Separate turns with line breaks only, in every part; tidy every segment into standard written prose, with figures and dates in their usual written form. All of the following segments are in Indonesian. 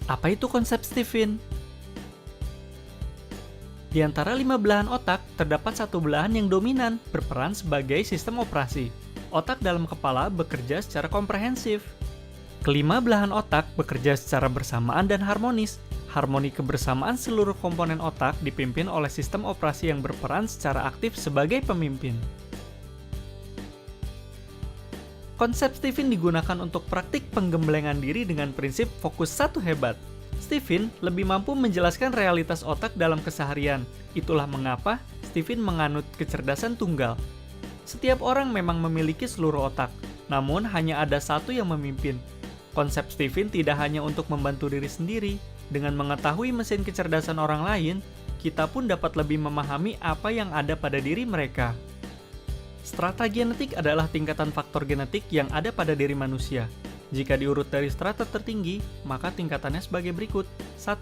Apa itu konsep Stephen? Di antara 5 belahan otak, terdapat satu belahan yang dominan, berperan sebagai sistem operasi. Otak dalam kepala bekerja secara komprehensif. Kelima belahan otak bekerja secara bersamaan dan harmonis. Harmoni kebersamaan seluruh komponen otak dipimpin oleh sistem operasi yang berperan secara aktif sebagai pemimpin. Konsep Stephen digunakan untuk praktik penggemblengan diri dengan prinsip fokus satu hebat. Stephen lebih mampu menjelaskan realitas otak dalam keseharian. Itulah mengapa Stephen menganut kecerdasan tunggal. Setiap orang memang memiliki seluruh otak, namun hanya ada satu yang memimpin. Konsep Stephen tidak hanya untuk membantu diri sendiri. Dengan mengetahui mesin kecerdasan orang lain, kita pun dapat lebih memahami apa yang ada pada diri mereka. Strata genetik adalah tingkatan faktor genetik yang ada pada diri manusia. Jika diurut dari strata tertinggi, maka tingkatannya sebagai berikut. 1.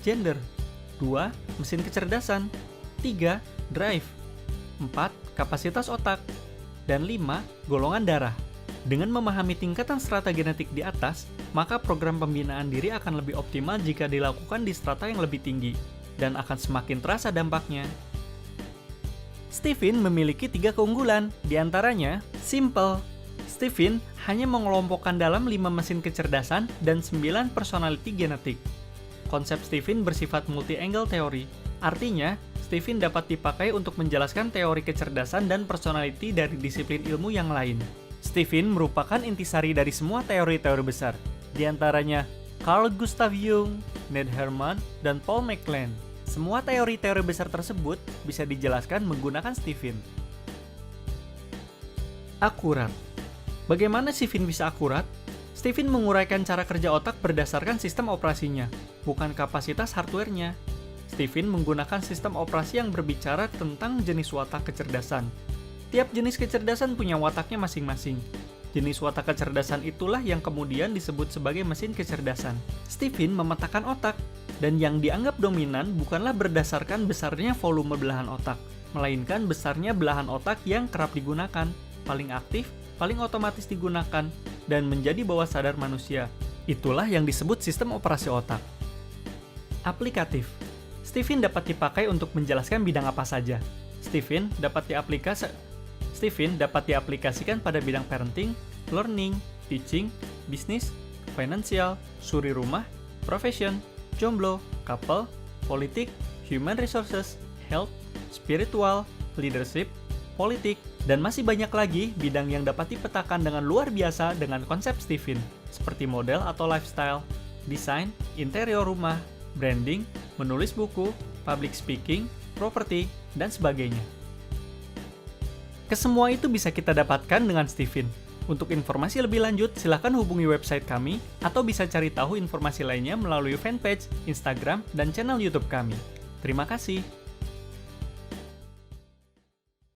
Gender. 2. Mesin kecerdasan. 3. Drive. 4. Kapasitas otak. Dan 5. Golongan darah. Dengan memahami tingkatan strata genetik di atas, maka program pembinaan diri akan lebih optimal jika dilakukan di strata yang lebih tinggi, dan akan semakin terasa dampaknya. Stephen memiliki 3 keunggulan, diantaranya simple. Stephen hanya mengelompokkan dalam 5 mesin kecerdasan dan 9 personality genetik. Konsep Stephen bersifat multi-angle teori, artinya Stephen dapat dipakai untuk menjelaskan teori kecerdasan dan personality dari disiplin ilmu yang lain. Stephen merupakan intisari dari semua teori-teori besar, diantaranya Carl Gustav Jung, Ned Hermann, dan Paul MacLean. Semua teori-teori besar tersebut bisa dijelaskan menggunakan Stephen. Akurat. Bagaimana Stephen bisa akurat? Stephen menguraikan cara kerja otak berdasarkan sistem operasinya, bukan kapasitas hardware-nya. Stephen menggunakan sistem operasi yang berbicara tentang jenis watak kecerdasan. Tiap jenis kecerdasan punya wataknya masing-masing. Jenis watak kecerdasan itulah yang kemudian disebut sebagai mesin kecerdasan. Stephen memetakan otak, dan yang dianggap dominan bukanlah berdasarkan besarnya volume belahan otak, melainkan besarnya belahan otak yang kerap digunakan, paling aktif, paling otomatis digunakan, dan menjadi bawah sadar manusia. Itulah yang disebut sistem operasi otak. Aplikatif. Stephen dapat dipakai untuk menjelaskan bidang apa saja. Stephen dapat diaplikasikan pada bidang parenting, learning, teaching, bisnis, finansial, suri rumah, profession, jomblo, couple, politik, human resources, health, spiritual, leadership, politik, dan masih banyak lagi bidang yang dapat dipetakan dengan luar biasa dengan konsep Stephen, seperti model atau lifestyle, desain, interior rumah, branding, menulis buku, public speaking, properti, dan sebagainya. Kesemua itu bisa kita dapatkan dengan Stephen. Untuk informasi lebih lanjut, silakan hubungi website kami, atau bisa cari tahu informasi lainnya melalui fanpage, Instagram, dan channel YouTube kami. Terima kasih.